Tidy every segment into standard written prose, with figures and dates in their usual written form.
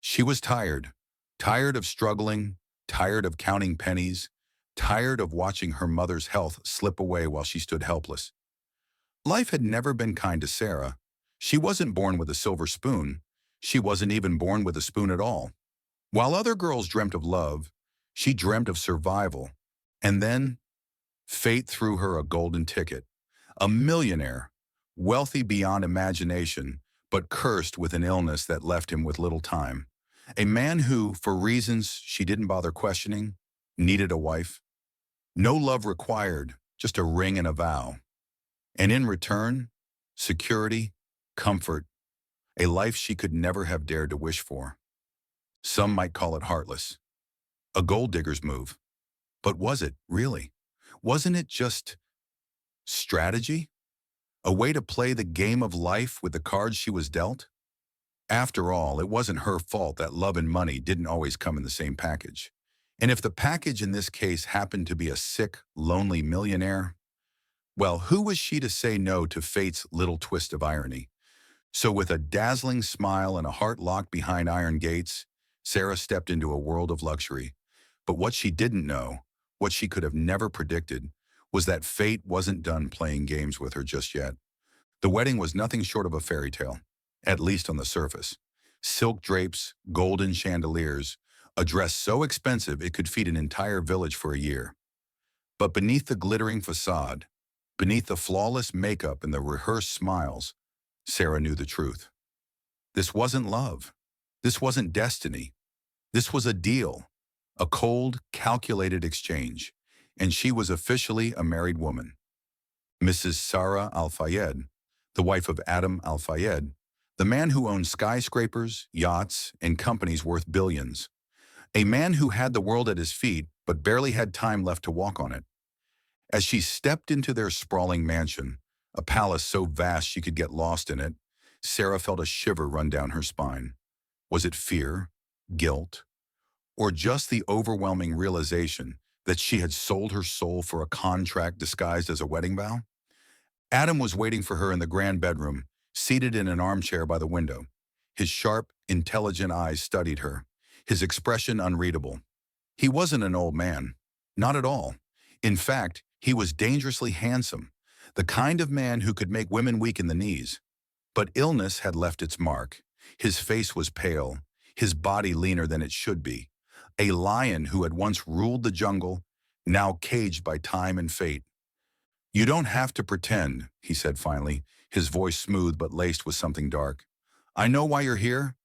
She was tired, tired of struggling, tired of counting pennies, tired of watching her mother's health slip away while she stood helpless. Life had never been kind to Sarah. She wasn't born with a silver spoon. She wasn't even born with a spoon at all. While other girls dreamt of love, she dreamt of survival. And then fate threw her a golden ticket. A millionaire, wealthy beyond imagination, but cursed with an illness that left him with little time. A man who, for reasons she didn't bother questioning, needed a wife. No love required, just a ring and a vow. And in return, security, comfort, a life she could never have dared to wish for. Some might call it heartless, a gold digger's move. But was it, really? Wasn't it just strategy? A way to play the game of life with the cards she was dealt? After all, it wasn't her fault that love and money didn't always come in the same package. And if the package in this case happened to be a sick, lonely millionaire, well, who was she to say no to fate's little twist of irony? So with a dazzling smile and a heart locked behind iron gates, Sarah stepped into a world of luxury. But what she didn't know, what she could have never predicted, was that fate wasn't done playing games with her just yet. The wedding was nothing short of a fairy tale, at least on the surface. Silk drapes, golden chandeliers, a dress so expensive it could feed an entire village for a year. But beneath the glittering facade, beneath the flawless makeup and the rehearsed smiles, Sarah knew the truth. This wasn't love. This wasn't destiny. This was a deal, a cold, calculated exchange, and she was officially a married woman. Mrs. Sarah Al-Fayed, the wife of Adam Al-Fayed, the man who owned skyscrapers, yachts, and companies worth billions. A man who had the world at his feet but barely had time left to walk on it. As she stepped into their sprawling mansion, a palace so vast she could get lost in it, Sarah felt a shiver run down her spine. Was it fear, guilt, or just the overwhelming realization that she had sold her soul for a contract disguised as a wedding vow? Adam was waiting for her in the grand bedroom, seated in an armchair by the window. His sharp, intelligent eyes studied her, his expression unreadable. He wasn't an old man. Not at all. In fact, he was dangerously handsome, the kind of man who could make women weak in the knees. But illness had left its mark. His face was pale, his body leaner than it should be. A lion who had once ruled the jungle, now caged by time and fate. "You don't have to pretend," he said finally, his voice smooth but laced with something dark. "I know why you're here."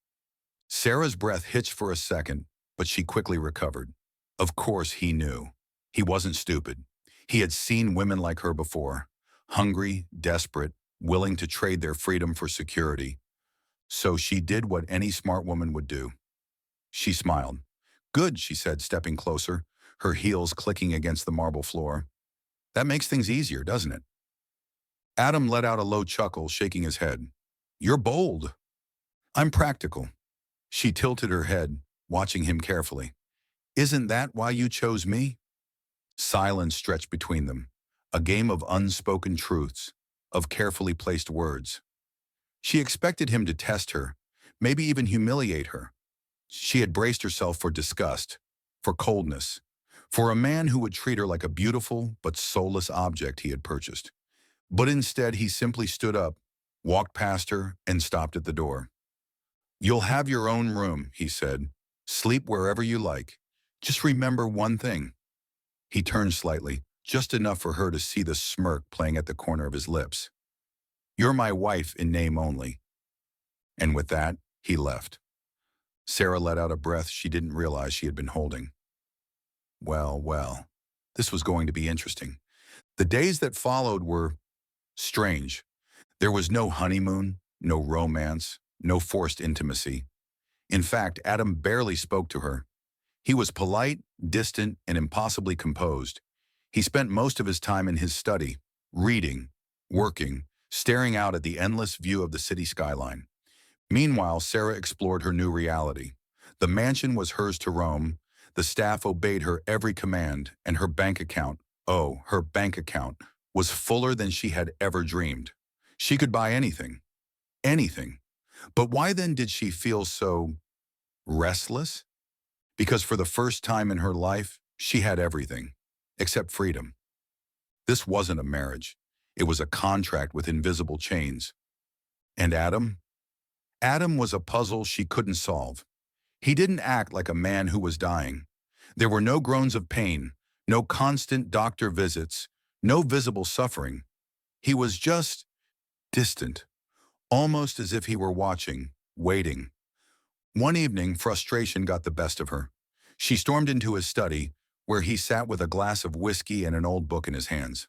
Sarah's breath hitched for a second, but she quickly recovered. Of course he knew. He wasn't stupid. He had seen women like her before, hungry, desperate, willing to trade their freedom for security. So she did what any smart woman would do. She smiled. "Good," she said, stepping closer, her heels clicking against the marble floor. "That makes things easier, doesn't it?" Adam let out a low chuckle, shaking his head. "You're bold." "I'm practical." She tilted her head, watching him carefully. "Isn't that why you chose me?" Silence stretched between them, a game of unspoken truths, of carefully placed words. She expected him to test her, maybe even humiliate her. She had braced herself for disgust, for coldness, for a man who would treat her like a beautiful but soulless object he had purchased. But instead, he simply stood up, walked past her, and stopped at the door. "You'll have your own room," he said. "Sleep wherever you like. Just remember one thing." He turned slightly, just enough for her to see the smirk playing at the corner of his lips. "You're my wife in name only." And with that, he left. Sarah let out a breath she didn't realize she had been holding. Well, well, this was going to be interesting. The days that followed were strange. There was no honeymoon, no romance, no forced intimacy. In fact, Adam barely spoke to her. He was polite, distant, and impossibly composed. He spent most of his time in his study, reading, working, staring out at the endless view of the city skyline. Meanwhile, Sarah explored her new reality. The mansion was hers to roam, the staff obeyed her every command, and her bank account, oh, her bank account, was fuller than she had ever dreamed. She could buy anything. Anything. But why then did she feel so Restless? Because for the first time in her life, she had everything, except freedom. This wasn't a marriage. It was a contract with invisible chains. And Adam? Adam was a puzzle she couldn't solve. He didn't act like a man who was dying. There were no groans of pain, no constant doctor visits, no visible suffering. He was just distant, almost as if he were watching, waiting. One evening, frustration got the best of her. She stormed into his study, where he sat with a glass of whiskey and an old book in his hands.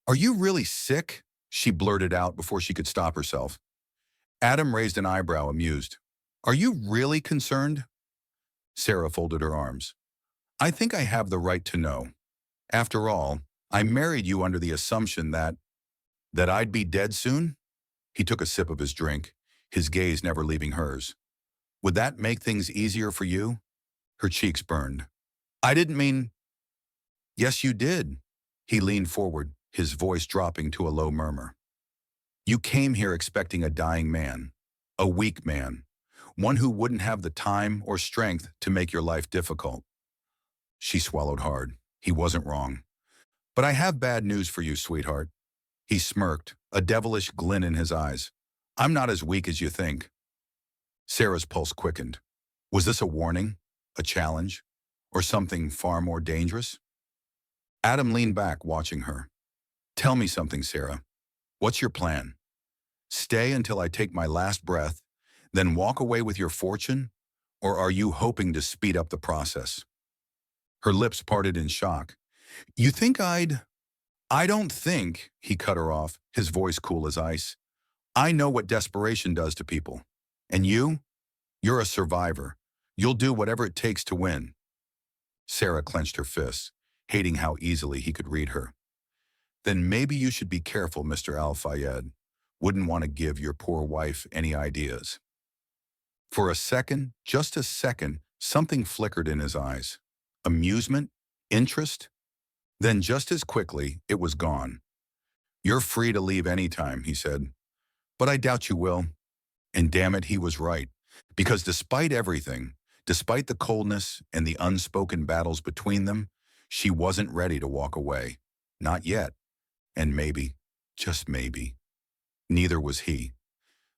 "Are you really sick?" she blurted out before she could stop herself. Adam raised an eyebrow, amused. "Are you really concerned?" Sarah folded her arms. "I think I have the right to know. After all, I married you under the assumption that I'd be dead soon." He took a sip of his drink, his gaze never leaving hers. "Would that make things easier for you?" Her cheeks burned. "I didn't mean—" "Yes, you did." He leaned forward, his voice dropping to a low murmur. "You came here expecting a dying man, a weak man, one who wouldn't have the time or strength to make your life difficult." She swallowed hard. He wasn't wrong. "But I have bad news for you, sweetheart." He smirked, a devilish glint in his eyes. "I'm not as weak as you think." Sarah's pulse quickened. Was this a warning, a challenge, or something far more dangerous? Adam leaned back, watching her. "Tell me something, Sarah. What's your plan? Stay until I take my last breath, then walk away with your fortune? Or are you hoping to speed up the process?" Her lips parted in shock. "You think I don't think," he cut her off, his voice cool as ice. "I know what desperation does to people. And you're a survivor. You'll do whatever it takes to win." Sarah clenched her fists, hating how easily he could read her. "Then maybe you should be careful, Mr. Al-Fayed. Wouldn't want to give your poor wife any ideas." For a second, just a second, something flickered in his eyes. Amusement? Interest? Then just as quickly, it was gone. "You're free to leave anytime," he said. "But I doubt you will." And damn it, he was right. Because despite everything, despite the coldness and the unspoken battles between them, she wasn't ready to walk away. Not yet. And maybe, just maybe, neither was he.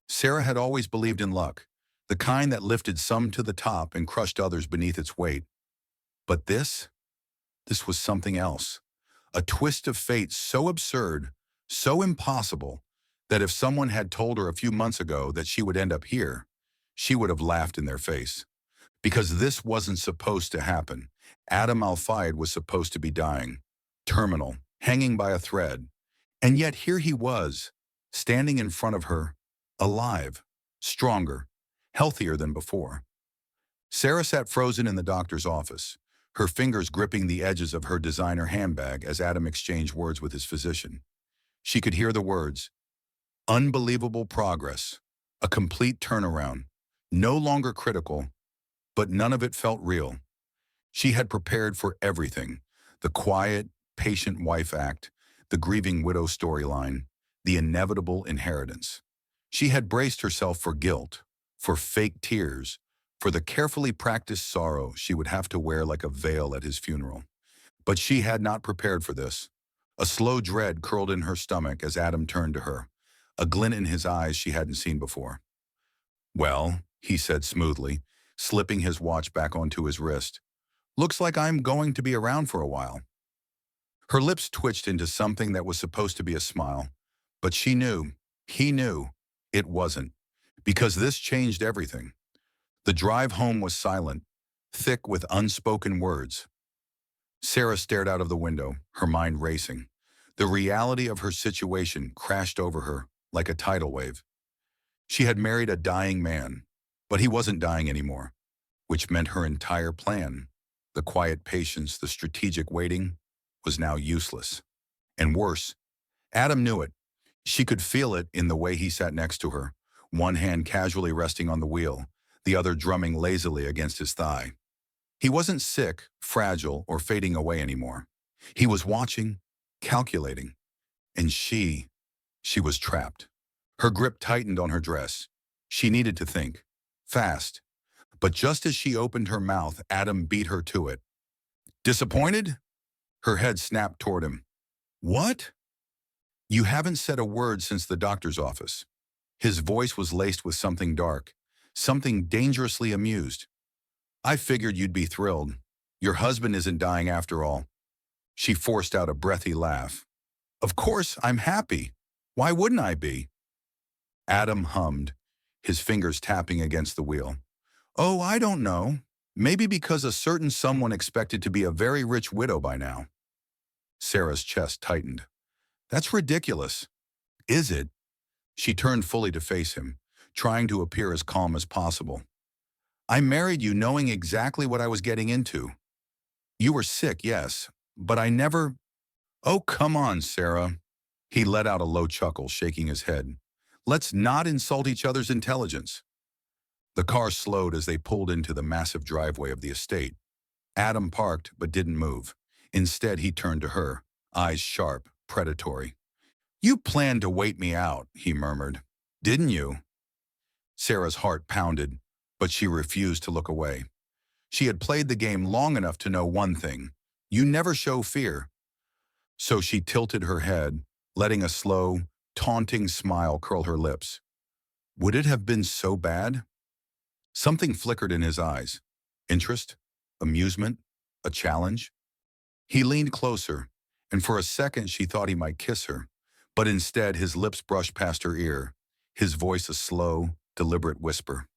Sarah had always believed in luck, the kind that lifted some to the top and crushed others beneath its weight. But this was something else. A twist of fate so absurd, so impossible, that if someone had told her a few months ago that she would end up here, she would have laughed in their face. Because this wasn't supposed to happen. Adam Al-Fayed was supposed to be dying, terminal, hanging by a thread. And yet here he was, standing in front of her, alive, stronger, healthier than before. Sarah sat frozen in the doctor's office, her fingers gripping the edges of her designer handbag as Adam exchanged words with his physician. She could hear the words, "Unbelievable progress, a complete turnaround, no longer critical," but none of it felt real. She had prepared for everything, the quiet, patient wife act, the grieving widow storyline, the inevitable inheritance. She had braced herself for guilt, for fake tears, for the carefully practiced sorrow she would have to wear like a veil at his funeral. But she had not prepared for this. A slow dread curled in her stomach as Adam turned to her, a glint in his eyes she hadn't seen before. "Well," he said smoothly, slipping his watch back onto his wrist, "looks like I'm going to be around for a while." Her lips twitched into something that was supposed to be a smile, but she knew, he knew, it wasn't, because this changed everything. The drive home was silent, thick with unspoken words. Sarah stared out of the window, her mind racing. The reality of her situation crashed over her like a tidal wave. She had married a dying man, but he wasn't dying anymore, which meant her entire plan, the quiet patience, the strategic waiting, was now useless. And worse, Adam knew it. She could feel it in the way he sat next to her, one hand casually resting on the wheel, the other drumming lazily against his thigh. He wasn't sick, fragile, or fading away anymore. He was watching, calculating, and she was trapped. Her grip tightened on her dress. She needed to think, fast. But just as she opened her mouth, Adam beat her to it. Disappointed? Her head snapped toward him. What? You haven't said a word since the doctor's office. His voice was laced with something dark, something dangerously amused. I figured you'd be thrilled. Your husband isn't dying after all. She forced out a breathy laugh. Of course, I'm happy. Why wouldn't I be? Adam hummed, his fingers tapping against the wheel. Oh, I don't know. Maybe because a certain someone expected to be a very rich widow by now. Sarah's chest tightened. That's ridiculous. Is it? She turned fully to face him, trying to appear as calm as possible. I married you knowing exactly what I was getting into. You were sick, yes, but I never... Oh, come on, Sarah. He let out a low chuckle, shaking his head. Let's not insult each other's intelligence. The car slowed as they pulled into the massive driveway of the estate. Adam parked but didn't move. Instead, he turned to her, eyes sharp, predatory. You planned to wait me out, he murmured. Didn't you? Sarah's heart pounded, but she refused to look away. She had played the game long enough to know one thing. You never show fear. So she tilted her head, letting a slow, taunting smile curl her lips. Would it have been so bad? Something flickered in his eyes. Interest? Amusement? A challenge? He leaned closer, and for a second she thought he might kiss her, but instead his lips brushed past her ear, his voice a slow, deliberate whisper.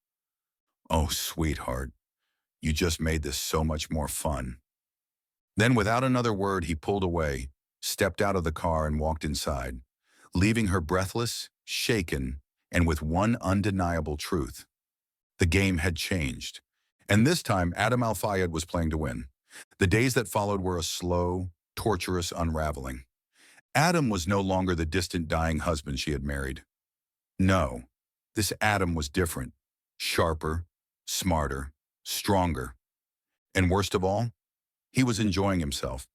Oh, sweetheart, you just made this so much more fun. Then without another word he pulled away, stepped out of the car and walked inside, leaving her breathless, shaken, and with one undeniable truth. The game had changed, and this time Adam Al-Fayed was playing to win. The days that followed were a slow, torturous unraveling. Adam was no longer the distant dying husband she had married. No, this Adam was different, sharper, smarter, stronger. And worst of all, he was enjoying himself.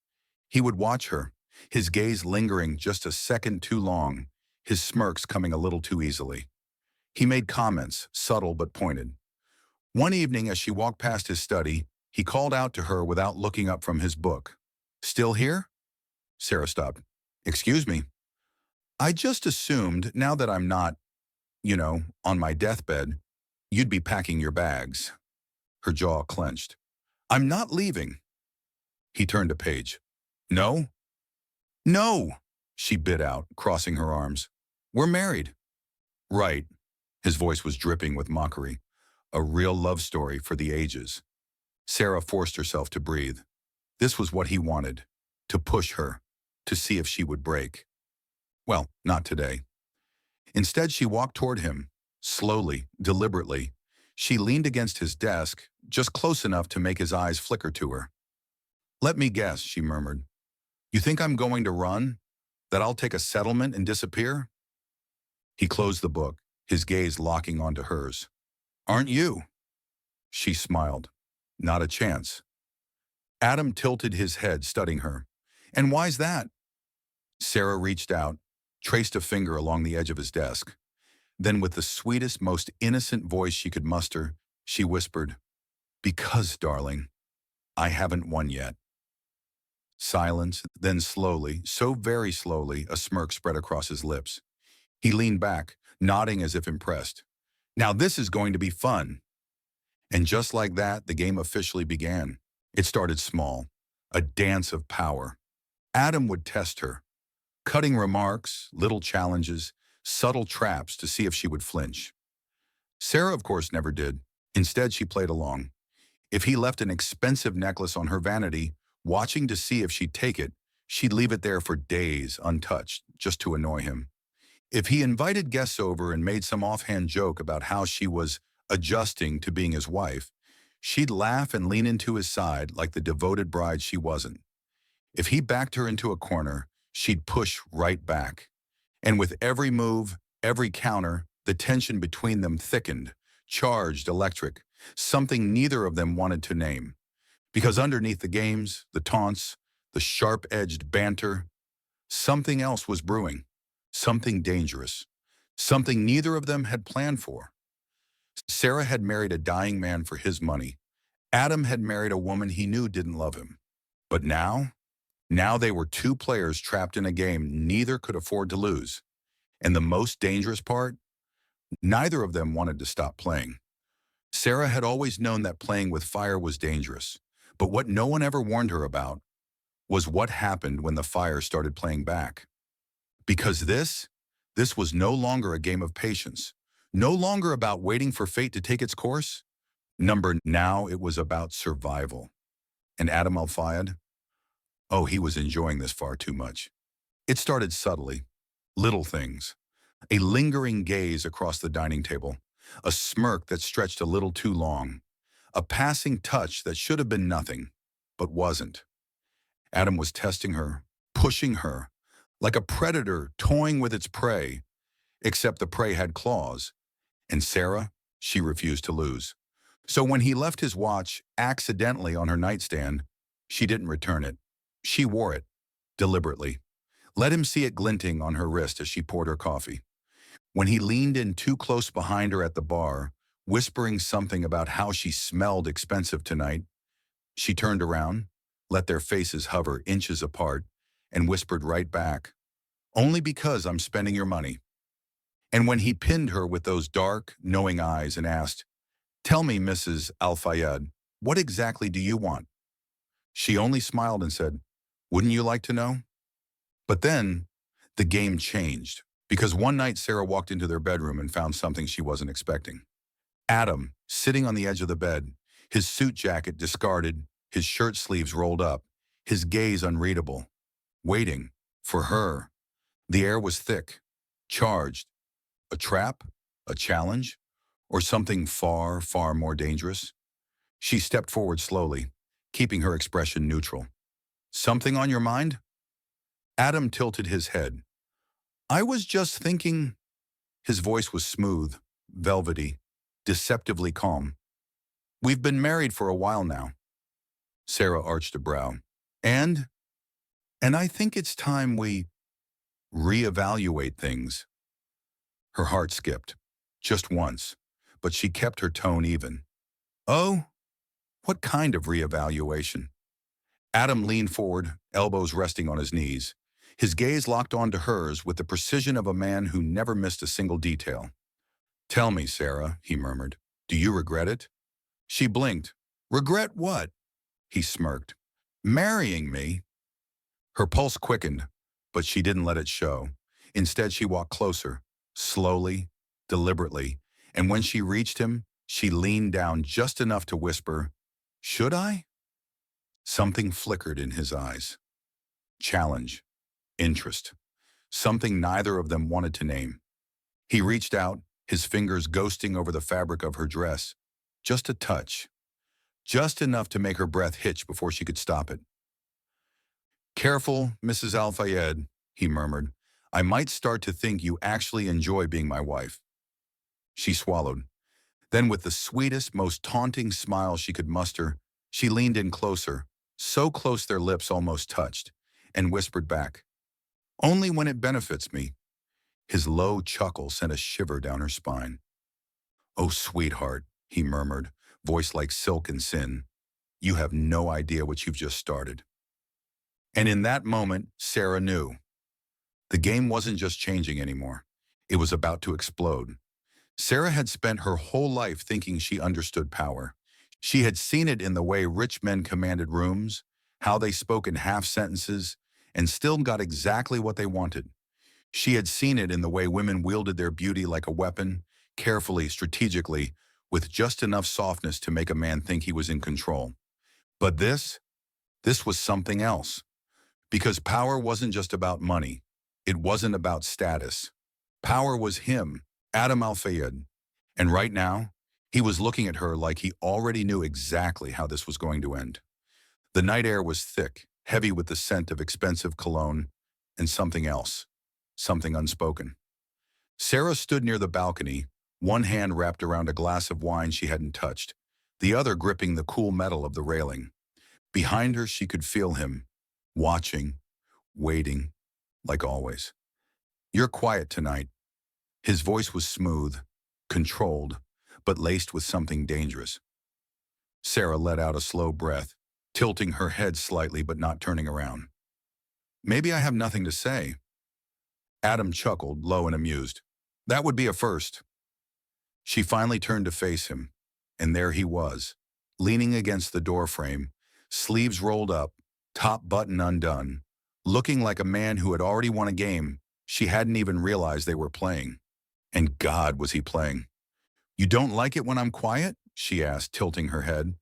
He would watch her, his gaze lingering just a second too long, his smirks coming a little too easily. He made comments, subtle but pointed. One evening as she walked past his study, he called out to her without looking up from his book. Still here? Sarah stopped. Excuse me. I just assumed, now that I'm not, on my deathbed, you'd be packing your bags. Her jaw clenched. I'm not leaving. He turned a page. No? No, she bit out, crossing her arms. We're married. Right. His voice was dripping with mockery. A real love story for the ages. Sarah forced herself to breathe. This was what he wanted. To push her. To see if she would break. Well, not today. Instead, she walked toward him. Slowly, deliberately. She leaned against his desk, just close enough to make his eyes flicker to her. Let me guess, she murmured. You think I'm going to run? That I'll take a settlement and disappear? He closed the book, his gaze locking onto hers. Aren't you? She smiled. Not a chance. Adam tilted his head, studying her. And why's that? Sarah reached out, traced a finger along the edge of his desk. Then with the sweetest, most innocent voice she could muster, she whispered, Because, darling, I haven't won yet. Silence, then slowly, so very slowly, a smirk spread across his lips. He leaned back, nodding as if impressed. Now this is going to be fun. And just like that, the game officially began. It started small, a dance of power. Adam would test her, cutting remarks, little challenges, subtle traps to see if she would flinch. Sarah, of course, never did. Instead, she played along. If he left an expensive necklace on her vanity, watching to see if she'd take it, she'd leave it there for days, untouched, just to annoy him. If he invited guests over and made some offhand joke about how she was adjusting to being his wife, she'd laugh and lean into his side like the devoted bride she wasn't. If he backed her into a corner, she'd push right back. And with every move, every counter, the tension between them thickened, charged, electric, something neither of them wanted to name. Because underneath the games, the taunts, the sharp-edged banter, something else was brewing, something dangerous, something neither of them had planned for. Sarah had married a dying man for his money. Adam had married a woman he knew didn't love him. But now they were two players trapped in a game neither could afford to lose. And the most dangerous part? Neither of them wanted to stop playing. Sarah had always known that playing with fire was dangerous. But what no one ever warned her about was what happened when the fire started playing back. Because this was no longer a game of patience, no longer about waiting for fate to take its course. Now it was about survival. And Adam Al-Fayed? Oh, he was enjoying this far too much. It started subtly, little things. A lingering gaze across the dining table, a smirk that stretched a little too long, a passing touch that should have been nothing, but wasn't. Adam was testing her, pushing her, like a predator toying with its prey, except the prey had claws, and Sarah, she refused to lose. So when he left his watch accidentally on her nightstand, she didn't return it. She wore it, deliberately. Let him see it glinting on her wrist as she poured her coffee. When he leaned in too close behind her at the bar, whispering something about how she smelled expensive tonight, she turned around, let their faces hover inches apart, and whispered right back, "Only because I'm spending your money." And when he pinned her with those dark, knowing eyes and asked, "Tell me, Mrs. Al-Fayed, what exactly do you want?" She only smiled and said, "Wouldn't you like to know?" But then, the game changed, because one night Sarah walked into their bedroom and found something she wasn't expecting. Adam, sitting on the edge of the bed, his suit jacket discarded, his shirt sleeves rolled up, his gaze unreadable, waiting for her. The air was thick, charged. A trap? A challenge? Or something far, far more dangerous? She stepped forward slowly, keeping her expression neutral. "Something on your mind?" Adam tilted his head. "I was just thinking." His voice was smooth, velvety, deceptively calm. "We've been married for a while now." Sarah arched a brow. And? And I think it's time we reevaluate things." Her heart skipped. Just once. But she kept her tone even. "Oh? What kind of reevaluation?" Adam leaned forward, elbows resting on his knees. His gaze locked onto hers with the precision of a man who never missed a single detail. "Tell me, Sarah," he murmured, "do you regret it?" She blinked. "Regret what?" He smirked. "Marrying me." Her pulse quickened, but she didn't let it show. Instead, she walked closer, slowly, deliberately, and when she reached him, she leaned down just enough to whisper, "Should I?" Something flickered in his eyes. Challenge. Interest. Something neither of them wanted to name. He reached out, his fingers ghosting over the fabric of her dress. Just a touch. Just enough to make her breath hitch before she could stop it. "Careful, Mrs. Al-Fayed," he murmured. "I might start to think you actually enjoy being my wife." She swallowed. Then with the sweetest, most taunting smile she could muster, she leaned in closer, so close their lips almost touched, and whispered back, "Only when it benefits me." His low chuckle sent a shiver down her spine. "Oh, sweetheart," he murmured, voice like silk and sin. "You have no idea what you've just started." And in that moment, Sarah knew. The game wasn't just changing anymore. It was about to explode. Sarah had spent her whole life thinking she understood power. She had seen it in the way rich men commanded rooms, how they spoke in half sentences, and still got exactly what they wanted. She had seen it in the way women wielded their beauty like a weapon, carefully, strategically, with just enough softness to make a man think he was in control. But this was something else. Because power wasn't just about money. It wasn't about status. Power was him, Adam Al-Fayed. And right now, he was looking at her like he already knew exactly how this was going to end. The night air was thick, heavy with the scent of expensive cologne, and something else, something unspoken. Sarah stood near the balcony, one hand wrapped around a glass of wine she hadn't touched, the other gripping the cool metal of the railing. Behind her, she could feel him, watching, waiting, like always. "You're quiet tonight." His voice was smooth, controlled, but laced with something dangerous. Sarah let out a slow breath, tilting her head slightly but not turning around. Maybe I have nothing to say. Adam chuckled, low and amused. That would be a first. She finally turned to face him, and there he was, leaning against the doorframe, sleeves rolled up, top button undone, looking like a man who had already won a game she hadn't even realized they were playing. And God, was he playing. You don't like it when I'm quiet? She asked, tilting her head.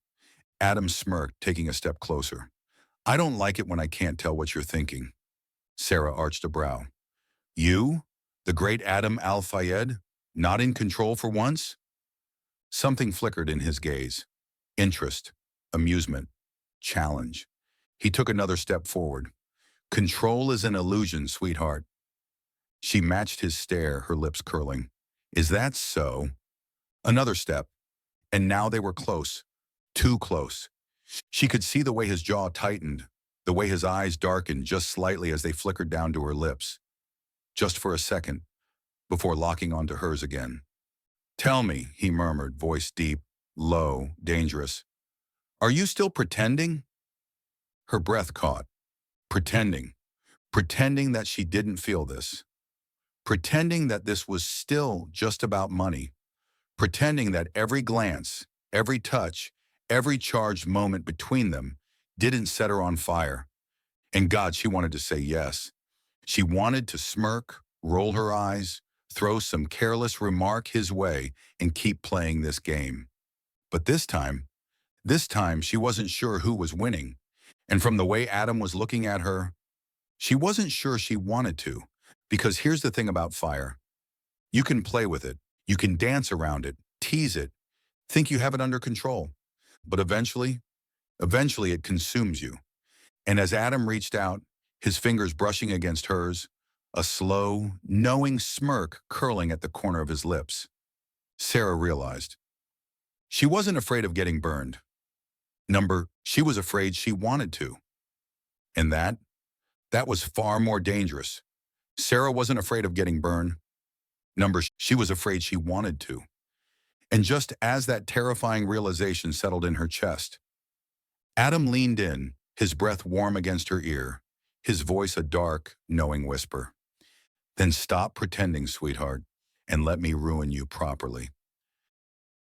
Adam smirked, taking a step closer. I don't like it when I can't tell what you're thinking. Sarah arched a brow. You, the great Adam Al-Fayed, not in control for once? Something flickered in his gaze. Interest, amusement, challenge. He took another step forward. Control is an illusion, sweetheart. She matched his stare, her lips curling. Is that so? Another step, and now they were close, too close. She could see the way his jaw tightened, the way his eyes darkened just slightly as they flickered down to her lips. Just for a second, before locking onto hers again. Tell me, he murmured, voice deep, low, dangerous. Are you still pretending? Her breath caught. Pretending. Pretending that she didn't feel this. Pretending that this was still just about money. Pretending that every glance, every touch, every charged moment between them didn't set her on fire. And God, she wanted to say yes. She wanted to smirk, roll her eyes, throw some careless remark his way, and keep playing this game. But this time she wasn't sure who was winning. And from the way Adam was looking at her, she wasn't sure she wanted to. Because here's the thing about fire. You can play with it. You can dance around it, tease it, think you have it under control. But eventually it consumes you. And as Adam reached out, his fingers brushing against hers, a slow, knowing smirk curling at the corner of his lips, Sarah realized. She wasn't afraid of getting burned. She was afraid she wanted to. And that was far more dangerous. Sarah wasn't afraid of getting burned. She was afraid she wanted to. And just as that terrifying realization settled in her chest, Adam leaned in, his breath warm against her ear, his voice a dark, knowing whisper. Then stop pretending, sweetheart, and let me ruin you properly.